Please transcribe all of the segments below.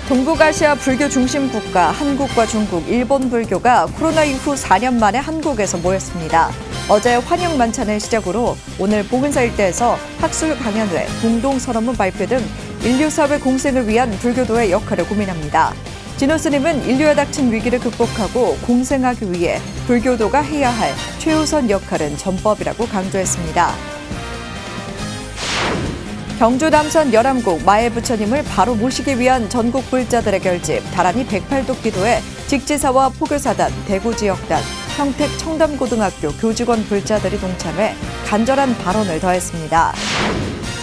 동북아시아 불교 중심 국가 한국과 중국, 일본 불교가 코로나 이후 4년 만에 한국에서 모였습니다. 어제 환영 만찬을 시작으로 오늘 봉은사 일대에서 학술 강연회, 공동 선언문 발표 등 인류 사회 공생을 위한 불교도의 역할을 고민합니다. 진호 스님은 인류에 닥친 위기를 극복하고 공생하기 위해 불교도가 해야 할 최우선 역할은 전법이라고 강조했습니다. 경주 남선 열암국 마애 부처님을 바로 모시기 위한 전국 불자들의 결집, 다란이 108도 기도에 직지사와 포교사단, 대구지역단, 평택 청담고등학교 교직원 불자들이 동참해 간절한 발언을 더했습니다.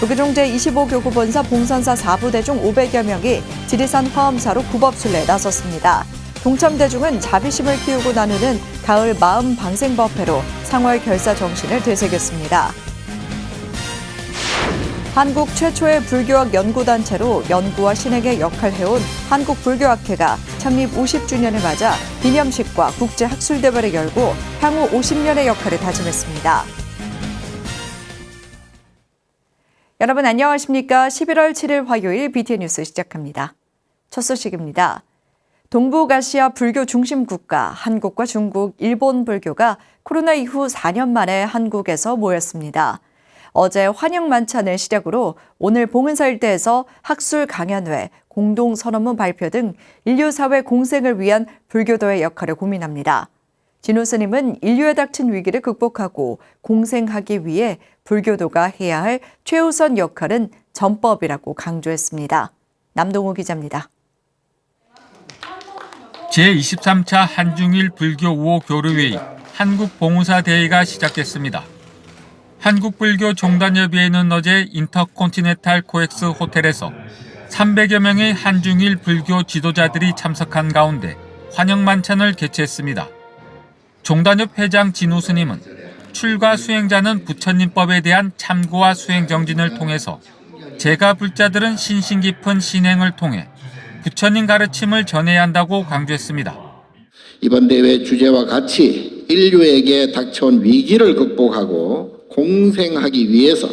조계종 제25교구 본사 봉선사 4부대 중 500여 명이 지리산 화엄사로 굽업순례에 나섰습니다. 동참 대중은 자비심을 키우고 나누는 가을 마음 방생법회로 상월 결사 정신을 되새겼습니다. 한국 최초의 불교학 연구단체로 연구와 신행에 역할해온 한국불교학회가 창립 50주년을 맞아 기념식과 국제학술대회를 열고 향후 50년의 역할을 다짐했습니다. 여러분 안녕하십니까? 11월 7일 화요일 BTN 뉴스 시작합니다. 첫 소식입니다. 동북아시아 불교 중심 국가 한국과 중국, 일본 불교가 코로나 이후 4년 만에 한국에서 모였습니다. 어제 환영 만찬을 시작으로 오늘 봉은사 일대에서 학술 강연회, 공동 선언문 발표 등 인류 사회 공생을 위한 불교도의 역할을 고민합니다. 진호 스님은 인류에 닥친 위기를 극복하고 공생하기 위해 불교도가 해야 할 최우선 역할은 전법이라고 강조했습니다. 남동우 기자입니다. 제23차 한중일 불교 5호 교류회의 한국 봉은사 대회가 시작됐습니다. 한국불교종단협의회는 어제 인터콘티넨탈 코엑스 호텔에서 300여 명의 한중일 불교 지도자들이 참석한 가운데 환영 만찬을 개최했습니다. 종단협 회장 진우 스님은 출가 수행자는 부처님법에 대한 참고와 수행 정진을 통해서 제가 불자들은 신신 깊은 신행을 통해 부처님 가르침을 전해야 한다고 강조했습니다. 이번 대회 주제와 같이 인류에게 닥쳐온 위기를 극복하고 공생하기 위해서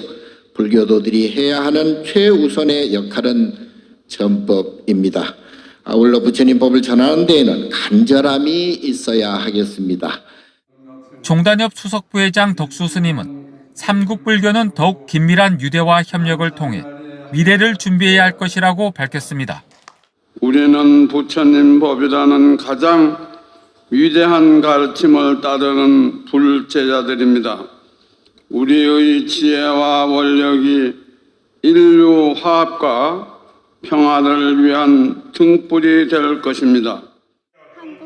불교도들이 해야 하는 최우선의 역할은 전법입니다. 아울러 부처님 법을 전하는 데에는 간절함이 있어야 하겠습니다. 종단협 수석부회장 덕수 스님은 삼국불교는 더욱 긴밀한 유대와 협력을 통해 미래를 준비해야 할 것이라고 밝혔습니다. 우리는 부처님 법이라는 가장 위대한 가르침을 따르는 불제자들입니다. 우리의 지혜와 원력이 인류 화합과 평화를 위한 등불이 될 것입니다.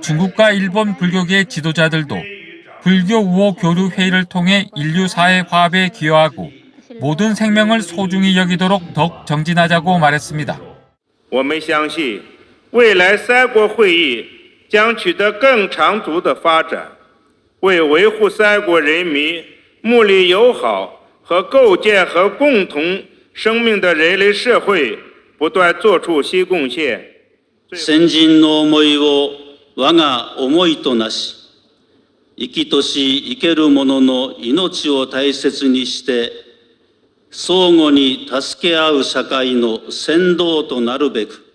중국과 일본 불교계 지도자들도 불교 5호 교류 회의를 통해 인류 사회 화합에 기여하고 모든 생명을 소중히 여기도록 더욱 정진하자고 말했습니다. 我们相信未来三国会议将取得更长足的发展，为维护三国人民 睦邻友好和构建和共同生命的人類社会不断做出新貢献。先人の思いを我が思いとなし、生きとし生ける者の命を大切にして、相互に助け合う社会の先導となるべく、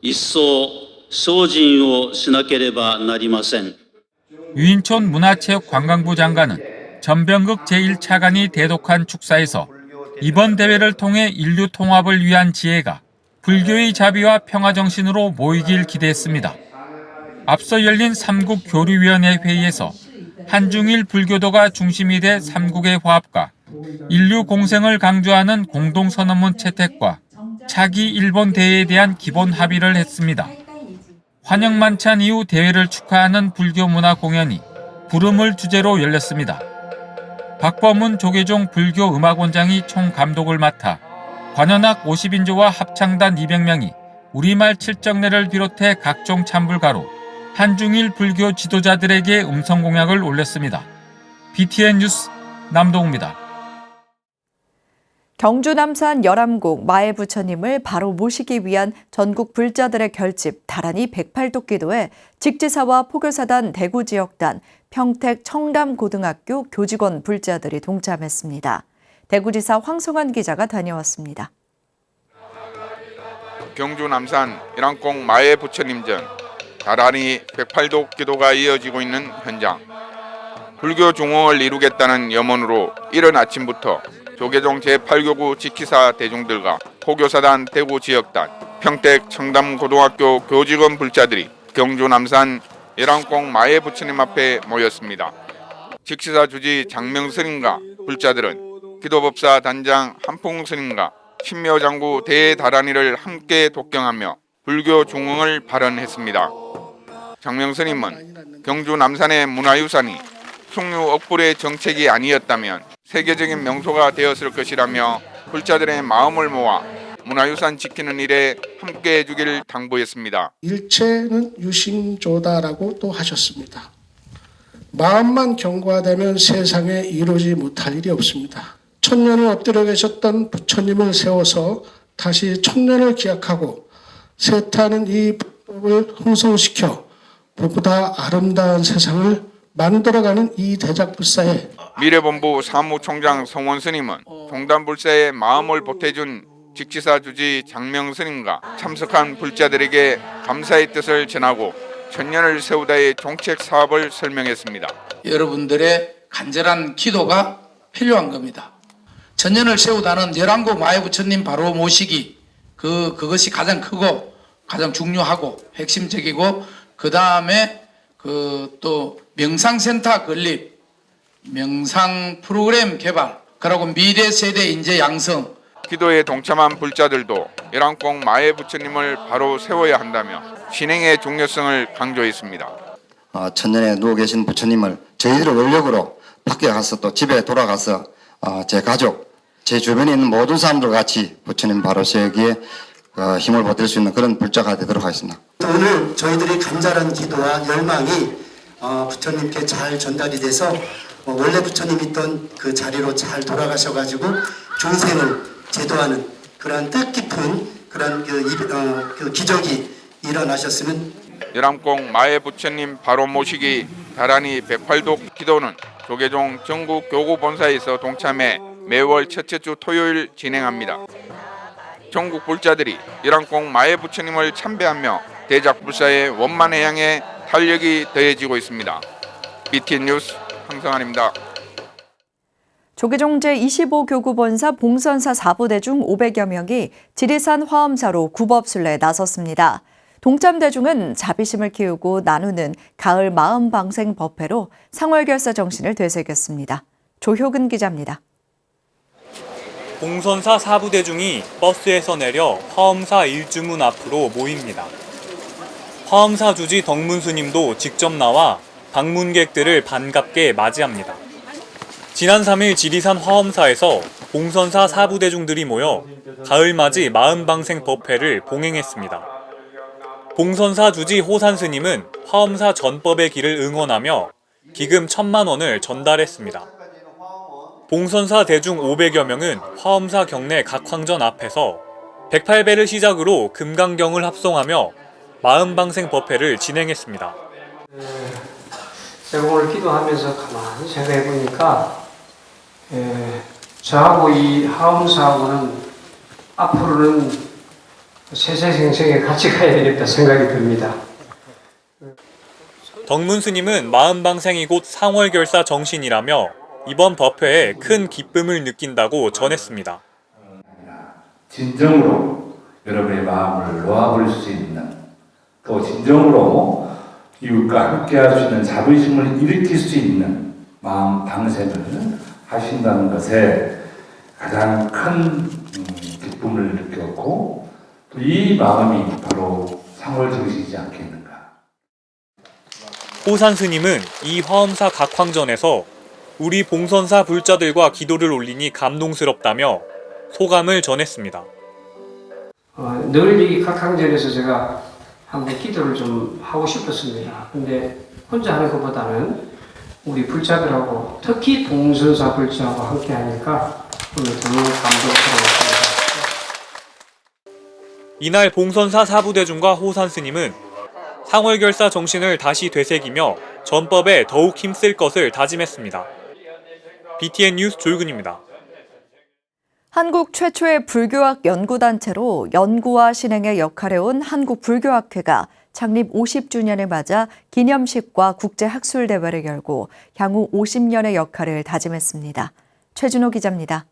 一層精進をしなければなりません。 유인촌 문화체육관광부 장관은 전병극 제1차관이 대독한 축사에서 이번 대회를 통해 인류 통합을 위한 지혜가 불교의 자비와 평화 정신으로 모이길 기대했습니다. 앞서 열린 삼국교류위원회 회의에서 한중일 불교도가 중심이 돼 삼국의 화합과 인류 공생을 강조하는 공동선언문 채택과 차기 일본 대회에 대한 기본 합의를 했습니다. 환영 만찬 이후 대회를 축하하는 불교 문화 공연이 부름을 주제로 열렸습니다. 박범은 조계종 불교음악원장이 총감독을 맡아 관현악 50인조와 합창단 200명이 우리말 7정례를 비롯해 각종 찬불가로 한중일 불교 지도자들에게 음성 공약을 올렸습니다. BTN 뉴스 남동우입니다. 경주 남산 열암국 마애 부처님을 바로 모시기 위한 전국 불자들의 결집, 다란이 108도 기도에 직지사와 포교사단, 대구지역단, 평택 청담고등학교 교직원 불자들이 동참했습니다. 대구지사 황성환 기자가 다녀왔습니다. 경주 남산 일왕공 마의 부처님 전 나란히 108도 기도가 이어지고 있는 현장. 불교 중흥을 이루겠다는 염원으로 이른 아침부터 조계종 제8교구 지키사 대중들과 포교사단 대구 지역단, 평택 청담고등학교 교직원 불자들이 경주 남산 일왕공 마의 부처님 앞에 모였습니다. 직시사 주지 장명 스님과 불자들은 기도법사 단장 한풍 스님과 신묘장구 대다란이를 함께 독경하며 불교 중흥을 발언했습니다. 장명 스님은 경주 남산의 문화유산이 숭유 억불의 정책이 아니었다면 세계적인 명소가 되었을 것이라며 불자들의 마음을 모아 문화유산 지키는 일에 함께해 주길 당부했습니다. 일체는 유심조다라고 또 하셨습니다. 마음만 견고하다면 세상에 이루지 못할 일이 없습니다. 천년을 엎드려 계셨던 부처님을 세워서 다시 천년을 기약하고 세타는 이 불법을 흥성시켜 보다 아름다운 세상을 만들어가는 이 대작불사에 미래본부 사무총장 성원 스님은 종단불사의 마음을 보태준 직지사 주지 장명 스님과 참석한 불자들에게 감사의 뜻을 전하고 천년을 세우다의 종책 사업을 설명했습니다. 여러분들의 간절한 기도가 필요한 겁니다. 천년을 세우다는 열왕고 마의 부처님 바로 모시기 그것이 가장 크고 가장 중요하고 핵심적이고 그 다음에 또 명상센터 건립, 명상 프로그램 개발, 그리고 미래 세대 인재 양성. 기도에 동참한 불자들도 일왕공 마의 부처님을 바로 세워야 한다며 신행의 중요성을 강조했습니다. 천년에 누워 계신 부처님을 저희들의 원력으로 밖에 가서 또 집에 돌아가서 제 가족, 제 주변에 있는 모든 사람들과 같이 부처님 바로 세우기에 힘을 보탤 수 있는 그런 불자가 되도록 하겠습니다. 오늘 저희들의 간절한 기도와 열망이 부처님께 잘 전달이 돼서 원래 부처님 있던 그 자리로 잘 돌아가셔가지고 중생을 제도하는 그런 뜻깊은 그런 그 기적이 일어나셨으면. 일왕공 마의 부처님 바로 모시기 다란이 108도 기도는 조계종 전국 교구 본사에서 동참해 매월 첫째 주 토요일 진행합니다. 전국 불자들이 일왕공 마의 부처님을 참배하며 대작불사의 원만에 향해 탄력이 더해지고 있습니다. BTN 뉴스 황성환입니다. 조계종 제25교구 본사 봉선사 4부대 중 500여 명이 지리산 화엄사로 구법순례에 나섰습니다. 동참대중은 자비심을 키우고 나누는 가을 마음방생 법회로 상월결사 정신을 되새겼습니다. 조효근 기자입니다. 봉선사 4부대중이 버스에서 내려 화엄사 일주문 앞으로 모입니다. 화엄사 주지 덕문스님도 직접 나와 방문객들을 반갑게 맞이합니다. 지난 3일 지리산 화엄사에서 봉선사 4부대중들이 모여 가을맞이 마음방생 법회를 봉행했습니다. 봉선사 주지 호산스님은 화엄사 전법의 길을 응원하며 기금 1,000만 원을 전달했습니다. 봉선사 대중 500여 명은 화엄사 경내 각황전 앞에서 108배를 시작으로 금강경을 합송하며 마음방생 법회를 진행했습니다. 제가 오늘 기도하면서 가만히 생각해 보니까 저하고 이 화엄사하고는 앞으로는 세세생생에 같이 가야 되겠다 생각이 듭니다. 덕문스님은 마음방생이 곧 상월결사 정신이라며 이번 법회에 큰 기쁨을 느낀다고 전했습니다. 진정으로 여러분의 마음을 놓아버릴 수 있는, 또 진정으로 이웃과 함께할 수 있는 자부심을 일으킬 수 있는 마음 방생을 하신다는 것에 가장 큰 기쁨을 느꼈고, 또 이 마음이 바로 상월정신이지 않겠는가. 호산 스님은 이 화엄사 각황전에서 우리 봉선사 불자들과 기도를 올리니 감동스럽다며 소감을 전했습니다. 늘 이 각황전에서 제가 한번 기도를 좀 하고 싶었습니다. 근데 혼자 하는 것보다는 우리 불자들하고 특히 봉선사 불자하고 함께 하니까 오늘 너무 감동스러웠습니다. 이날 봉선사 4부대중과 호산 스님은 상월결사 정신을 다시 되새기며 전법에 더욱 힘쓸 것을 다짐했습니다. BTN 뉴스 조유근입니다. 한국 최초의 불교학 연구단체로 연구와 실행에 역할해온 한국불교학회가 창립 50주년을 맞아 기념식과 국제학술대회를 열고 향후 50년의 역할을 다짐했습니다. 최준호 기자입니다.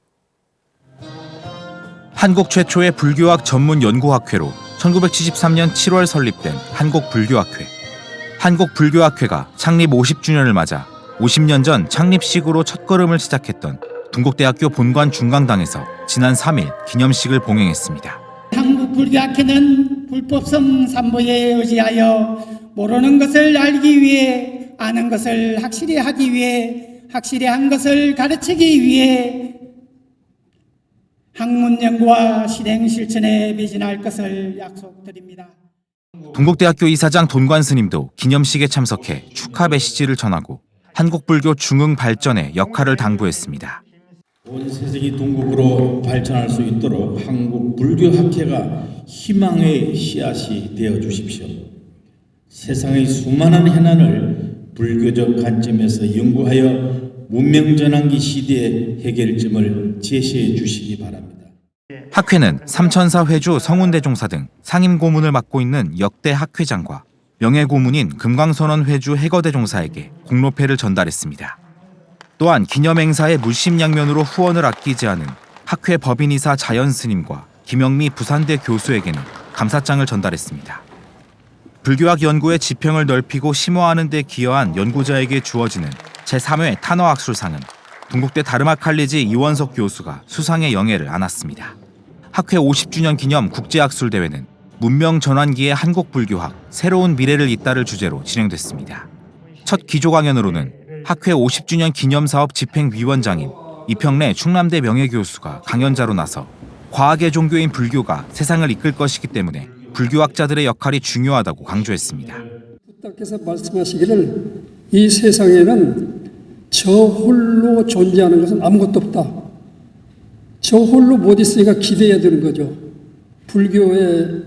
한국 최초의 불교학 전문 연구학회로 1973년 7월 설립된 한국불교학회. 한국불교학회가 창립 50주년을 맞아 50년 전 창립식으로 첫걸음을 시작했던 동국대학교 본관 중강당에서 지난 3일 기념식을 봉행했습니다. 한국불교학회는 불법성 삼보에 의지하여 모르는 것을 알기 위해 아는 것을 확실히 하기 위해 확실히 한 것을 가르치기 위해 학문 연구와 실행 실천에 매진할 것을 약속드립니다. 동국대학교 이사장 돈관 스님도 기념식에 참석해 축하 메시지를 전하고 한국불교 중흥 발전에 역할을 당부했습니다. 온 세상이 동국으로 발전할 수 있도록 한국불교학회가 희망의 씨앗이 되어 주십시오. 세상의 수많은 해난을 불교적 관점에서 연구하여 문명전환기 시대의 해결점을 제시해 주시기 바랍니다. 학회는 삼천사 회주 성운대종사 등 상임고문을 맡고 있는 역대 학회장과 명예고문인 금강선원 회주 해거대종사에게 공로패를 전달했습니다. 또한 기념행사에 물심양면으로 후원을 아끼지 않은 학회 법인이사 자연스님과 김영미 부산대 교수에게는 감사장을 전달했습니다. 불교학 연구의 지평을 넓히고 심화하는 데 기여한 연구자에게 주어지는 제3회 탄어학술상은 동국대 다르마칼리지 이원석 교수가 수상의 영예를 안았습니다. 학회 50주년 기념 국제학술대회는 문명 전환기의 한국불교학, 새로운 미래를 잇따를 주제로 진행됐습니다. 첫 기조 강연으로는 학회 50주년 기념사업 집행위원장인 이평래 충남대 명예교수가 강연자로 나서 과학의 종교인 불교가 세상을 이끌 것이기 때문에 불교학자들의 역할이 중요하다고 강조했습니다. 부처께서 말씀하시기를 이 세상에는 저 홀로 존재하는 것은 아무것도 없다. 저 홀로 못 있으니까 기대해야 되는 거죠. 불교의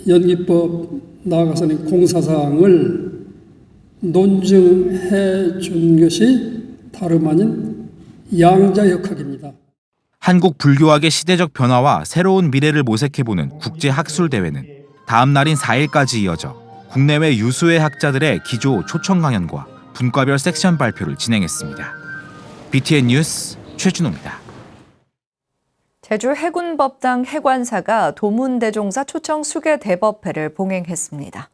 연기법 나아가서는 공사사항을 논증해 준 것이 다름 아닌 양자역학입니다. 한국 불교학의 시대적 변화와 새로운 미래를 모색해보는 국제학술대회는 다음 날인 4일까지 이어져 국내외 유수의 학자들의 기조 초청 강연과 분과별 섹션 발표를 진행했습니다. BTN 뉴스 최준호입니다. 제주 해군법당 해관사가 도문대종사 초청 수계 대법회를 봉행했습니다.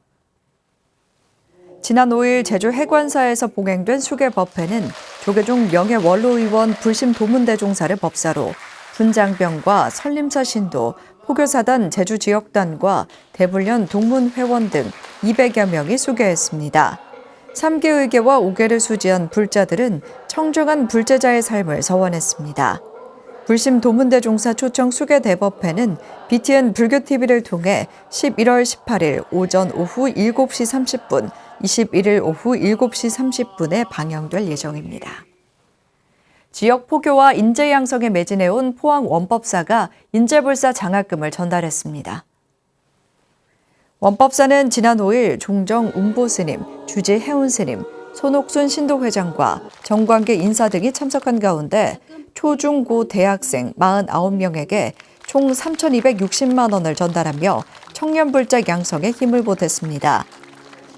지난 5일 제주 해관사에서 봉행된 수계법회는 조계종 명예원로의원 불심 도문대종사를 법사로 분장병과 설림사 신도, 포교사단 제주지역단과 대불련 동문회원 등 200여 명이 수계했습니다. 3개 의계와 5계를 수지한 불자들은 청정한 불제자의 삶을 서원했습니다. 불심 도문대종사 초청 수계대법회는 BTN 불교TV를 통해 11월 18일 오전 오후 7시 30분, 21일 오후 7시 30분에 방영될 예정입니다. 지역 포교와 인재 양성에 매진해온 포항 원법사가 인재불사 장학금을 전달했습니다. 원법사는 지난 5일 종정 운보스님, 주지 해운스님, 손옥순 신도회장과 정관계 인사 등이 참석한 가운데 초중고 대학생 49명에게 총 3,260만 원을 전달하며 청년불자 양성에 힘을 보탰습니다.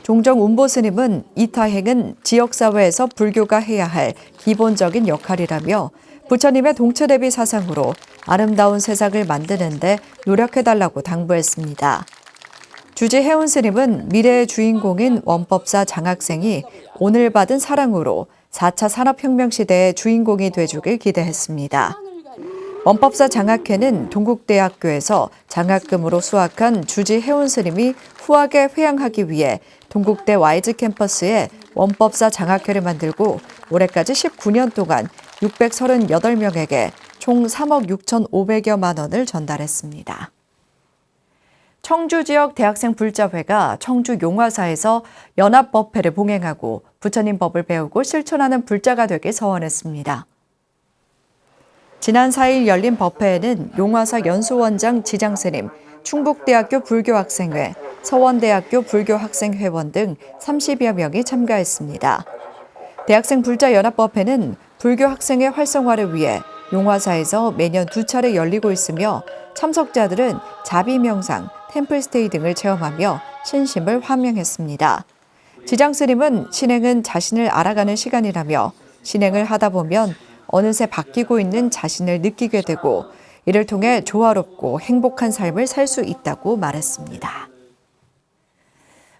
종정 운보스님은 이 타행은 지역사회에서 불교가 해야 할 기본적인 역할이라며 부처님의 동체대비 사상으로 아름다운 세상을 만드는 데 노력해달라고 당부했습니다. 주지 해운 스님은 미래의 주인공인 원법사 장학생이 오늘 받은 사랑으로 4차 산업혁명 시대의 주인공이 돼주길 기대했습니다. 원법사 장학회는 동국대학교에서 장학금으로 수학한 주지 해운 스님이 후하게 회양하기 위해 동국대 YG 캠퍼스에 원법사 장학회를 만들고 올해까지 19년 동안 638명에게 총 3억 6,500여만 원을 전달했습니다. 청주 지역 대학생 불자회가 청주 용화사에서 연합법회를 봉행하고 부처님 법을 배우고 실천하는 불자가 되길 서원했습니다. 지난 4일 열린 법회에는 용화사 연수원장 지장스님, 충북대학교 불교학생회, 서원대학교 불교학생회원 등 30여 명이 참가했습니다. 대학생 불자연합법회는 불교 학생의 활성화를 위해 용화사에서 매년 2차례 열리고 있으며 참석자들은 자비명상, 템플스테이 등을 체험하며 신심을 환명했습니다. 지장스님은 신행은 자신을 알아가는 시간이라며 신행을 하다 보면 어느새 바뀌고 있는 자신을 느끼게 되고 이를 통해 조화롭고 행복한 삶을 살 수 있다고 말했습니다.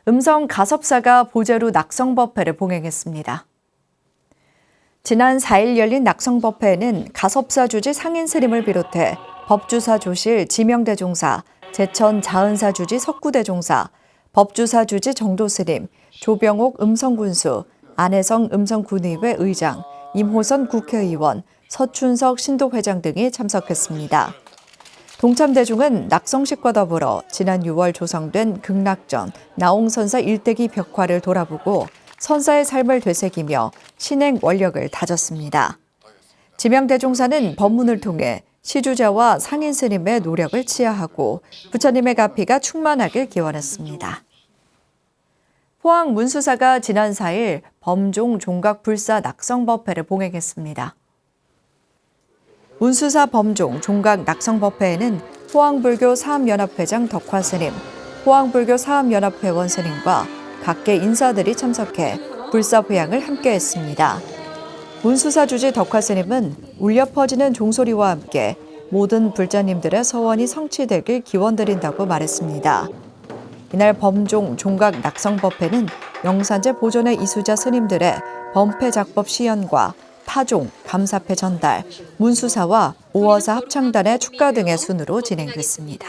음성 가섭사가 보제로 낙성법회를 봉행했습니다. 지난 4일 열린 낙성법회에는 가섭사 주지 상인스님을 비롯해 법주사 조실 지명대종사, 제천 자은사 주지 석구대종사, 법주사 주지 정도스님, 조병옥 음성군수, 안혜성 음성군의회 의장, 임호선 국회의원, 서춘석 신도회장 등이 참석했습니다. 동참대중은 낙성식과 더불어 지난 6월 조성된 극락전 나홍선사 일대기 벽화를 돌아보고 선사의 삶을 되새기며 신행 원력을 다졌습니다. 지명대종사는 법문을 통해 시주자와 상인스님의 노력을 치하하고 부처님의 가피가 충만하길 기원했습니다. 포항 문수사가 지난 4일 범종 종각불사 낙성법회를 봉행했습니다. 문수사 범종 종각 낙성법회에는 포항불교 사암연합회장 덕화스님, 포항불교 사암연합회원 스님과 각계 인사들이 참석해 불사회양을 함께했습니다. 문수사 주지 덕화스님은 울려 퍼지는 종소리와 함께 모든 불자님들의 서원이 성취되길 기원드린다고 말했습니다. 이날 범종 종각 낙성법회는 영산제 보존의 이수자 스님들의 범패 작법 시연과 파종, 감사패 전달, 문수사와 오어사 합창단의 축가 등의 순으로 진행됐습니다.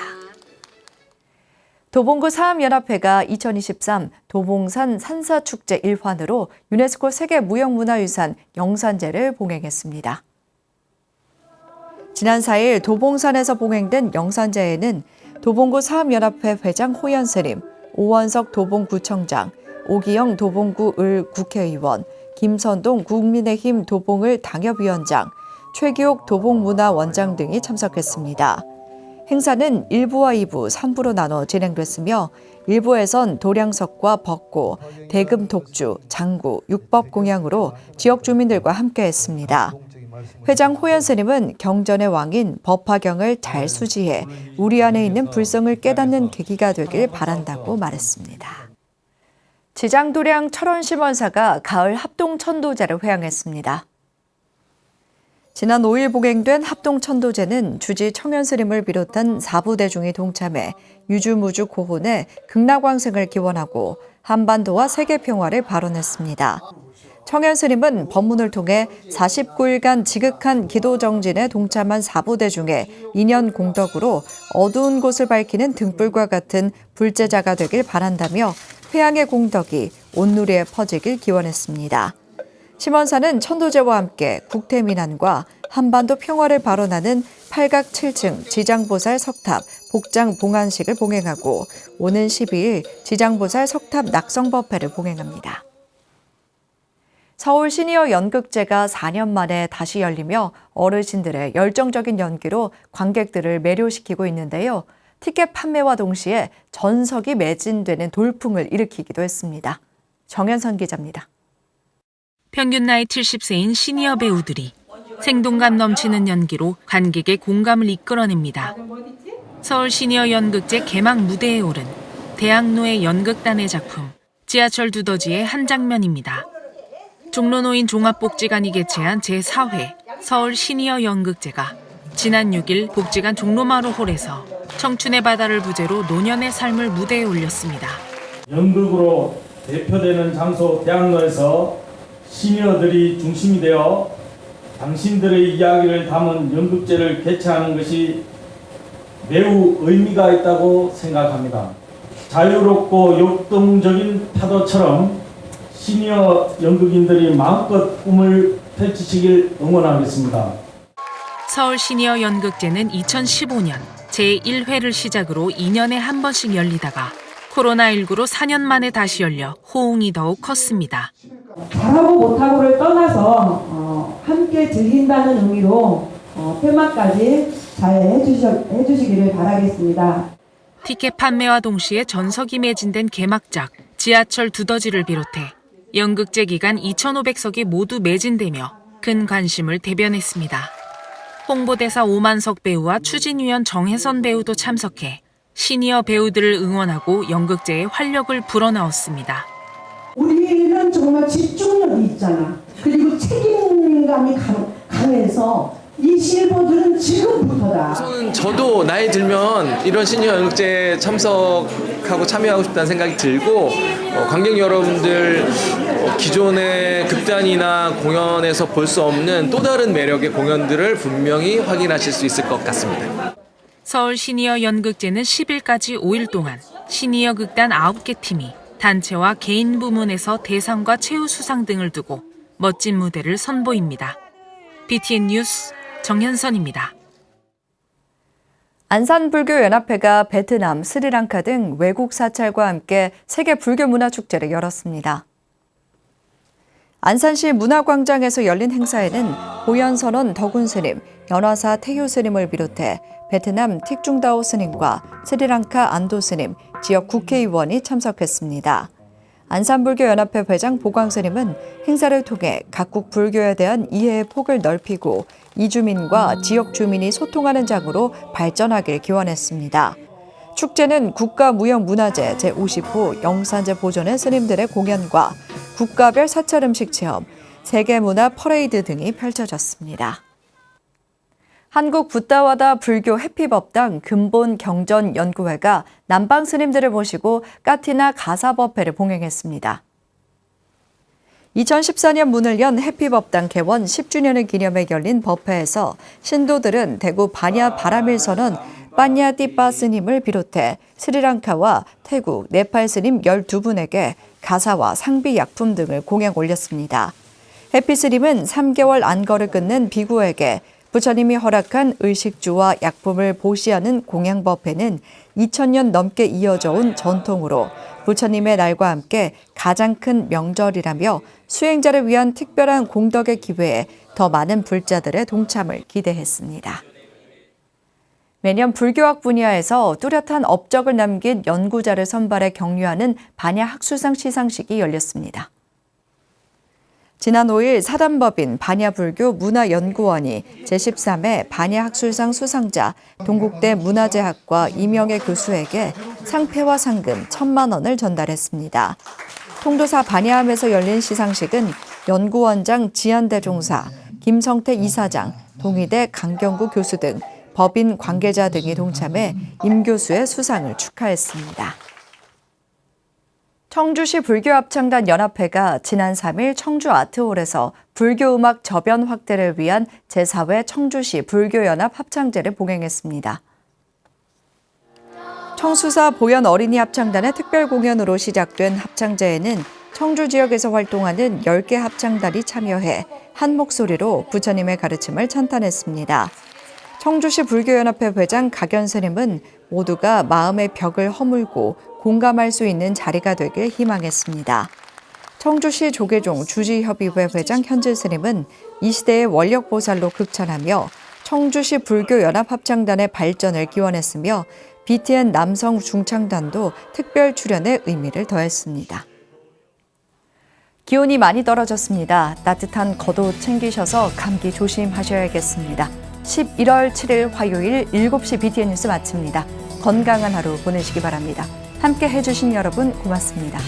도봉구 사암연합회가 2023 도봉산 산사축제 일환으로 유네스코 세계무형문화유산 영산제를 봉행했습니다. 지난 4일 도봉산에서 봉행된 영산제에는 도봉구 사암연합회 회장 호연스님, 오원석 도봉구청장, 오기영 도봉구 을 국회의원, 김선동 국민의힘 도봉을 당협위원장, 최기옥 도봉문화원장 등이 참석했습니다. 행사는 1부와 2부, 3부로 나눠 진행됐으며 1부에선 도량석과 벚고, 대금 독주, 장구, 육법 공양으로 지역 주민들과 함께했습니다. 회장 호연 스님은 경전의 왕인 법화경을 잘 수지해 우리 안에 있는 불성을 깨닫는 계기가 되길 바란다고 말했습니다. 지장도량 철원심원사가 가을 합동천도제를 회양했습니다. 지난 5일 봉행된 합동천도제는 주지 청현스님을 비롯한 4부대중이 동참해 유주무주 고혼의 극락왕생을 기원하고 한반도와 세계평화를 발언했습니다. 청현스님은 법문을 통해 49일간 지극한 기도정진에 동참한 4부대중의 인연 공덕으로 어두운 곳을 밝히는 등불과 같은 불제자가 되길 바란다며 회양의 공덕이 온누리에 퍼지길 기원했습니다. 심원사는 천도제와 함께 국태민안과 한반도 평화를 발언하는 팔각 7층 지장보살 석탑 복장 봉안식을 봉행하고 오는 12일 지장보살 석탑 낙성법회를 봉행합니다. 서울 시니어 연극제가 4년 만에 다시 열리며 어르신들의 열정적인 연기로 관객들을 매료시키고 있는데요. 티켓 판매와 동시에 전석이 매진되는 돌풍을 일으키기도 했습니다. 정현선 기자입니다. 평균 나이 70세인 시니어 배우들이 생동감 넘치는 연기로 관객의 공감을 이끌어냅니다. 서울 시니어 연극제 개막 무대에 오른 대학로의 연극단의 작품 지하철 두더지의 한 장면입니다. 종로노인 종합복지관이 개최한 제4회 서울 시니어 연극제가 지난 6일 복지관 종로마루 홀에서 청춘의 바다를 부제로 노년의 삶을 무대에 올렸습니다. 연극으로 대표되는 장소 대학로에서 시니어들이 중심이 되어 당신들의 이야기를 담은 연극제를 개최하는 것이 매우 의미가 있다고 생각합니다. 자유롭고 역동적인 파도처럼 시니어 연극인들이 마음껏 꿈을 펼치시길 응원하겠습니다. 서울 시니어 연극제는 2015년 제1회를 시작으로 2년에 한 번씩 열리다가 코로나19로 4년 만에 다시 열려 호응이 더욱 컸습니다. 잘하고 못하고를 떠나서 함께 즐긴다는 의미로 폐막까지 잘 해주시기를 바라겠습니다. 티켓 판매와 동시에 전석이 매진된 개막작 지하철 두더지를 비롯해 연극제 기간 2,500석이 모두 매진되며 큰 관심을 대변했습니다. 홍보대사 오만석 배우와 추진위원 정혜선 배우도 참석해 시니어 배우들을 응원하고 연극제에 활력을 불어넣었습니다. 우리는 정말 집중력이 있잖아. 그리고 책임감이 강해서 이 실버들은 지금부터다. 우선 저도 나이 들면 이런 시니어 연극제에 참석하고 참여하고 싶다는 생각이 들고 관객 여러분들 기존의 극단이나 공연에서 볼 수 없는 또 다른 매력의 공연들을 분명히 확인하실 수 있을 것 같습니다. 서울 시니어 연극제는 10일까지 5일 동안 시니어 극단 9개 팀이 단체와 개인 부문에서 대상과 최우 수상 등을 두고 멋진 무대를 선보입니다. BTN 뉴스 정현선입니다. 안산불교연합회가 베트남, 스리랑카 등 외국 사찰과 함께 세계 불교문화축제를 열었습니다. 안산시 문화광장에서 열린 행사에는 보현선원 덕운 스님, 연화사 태효 스님을 비롯해 베트남 틱중다오 스님과 스리랑카 안도 스님, 지역 국회의원이 참석했습니다. 안산불교연합회 회장 보광 스님은 행사를 통해 각국 불교에 대한 이해의 폭을 넓히고 이주민과 지역 주민이 소통하는 장으로 발전하길 기원했습니다. 축제는 국가무형문화재 제50호 영산제 보존의 스님들의 공연과 국가별 사찰 음식 체험, 세계문화 퍼레이드 등이 펼쳐졌습니다. 한국 붓다와다 불교 해피법당 근본 경전 연구회가 남방 스님들을 모시고 까티나 가사법회를 봉행했습니다. 2014년 문을 연 해피법당 개원 10주년을 기념해 열린 법회에서 신도들은 대구 반야 바라밀선원 빠냐띠빠 스님을 비롯해 스리랑카와 태국, 네팔 스님 12분에게 가사와 상비 약품 등을 공양 올렸습니다. 해피 스님은 3개월 안거를 끊는 비구에게 부처님이 허락한 의식주와 약품을 보시하는 공양법회는 2000년 넘게 이어져 온 전통으로 부처님의 날과 함께 가장 큰 명절이라며 수행자를 위한 특별한 공덕의 기회에 더 많은 불자들의 동참을 기대했습니다. 매년 불교학 분야에서 뚜렷한 업적을 남긴 연구자를 선발해 격려하는 반야 학술상 시상식이 열렸습니다. 지난 5일 사단법인 반야불교 문화연구원이 제13회 반야학술상 수상자 동국대 문화재학과 이명애 교수에게 상패와 상금 1,000만 원을 전달했습니다. 통도사 반야함에서 열린 시상식은 연구원장 지한대종사, 김성태 이사장, 동의대 강경구 교수 등 법인 관계자 등이 동참해 임 교수의 수상을 축하했습니다. 청주시 불교합창단 연합회가 지난 3일 청주 아트홀에서 불교음악 저변 확대를 위한 제4회 청주시 불교연합 합창제를 봉행했습니다. 청수사 보현 어린이 합창단의 특별 공연으로 시작된 합창제에는 청주 지역에서 활동하는 10개 합창단이 참여해 한 목소리로 부처님의 가르침을 찬탄했습니다. 청주시 불교연합회 회장 각연 스님은 모두가 마음의 벽을 허물고 공감할 수 있는 자리가 되길 희망했습니다. 청주시 조계종 주지협의회 회장 현질 스님은 이 시대의 원력보살로 극찬하며 청주시 불교연합합창단의 발전을 기원했으며 BTN 남성 중창단도 특별 출연의 의미를 더했습니다. 기온이 많이 떨어졌습니다. 따뜻한 겉옷 챙기셔서 감기 조심하셔야겠습니다. 11월 7일 화요일 7시 BTN 뉴스 마칩니다. 건강한 하루 보내시기 바랍니다. 함께 해주신 여러분 고맙습니다.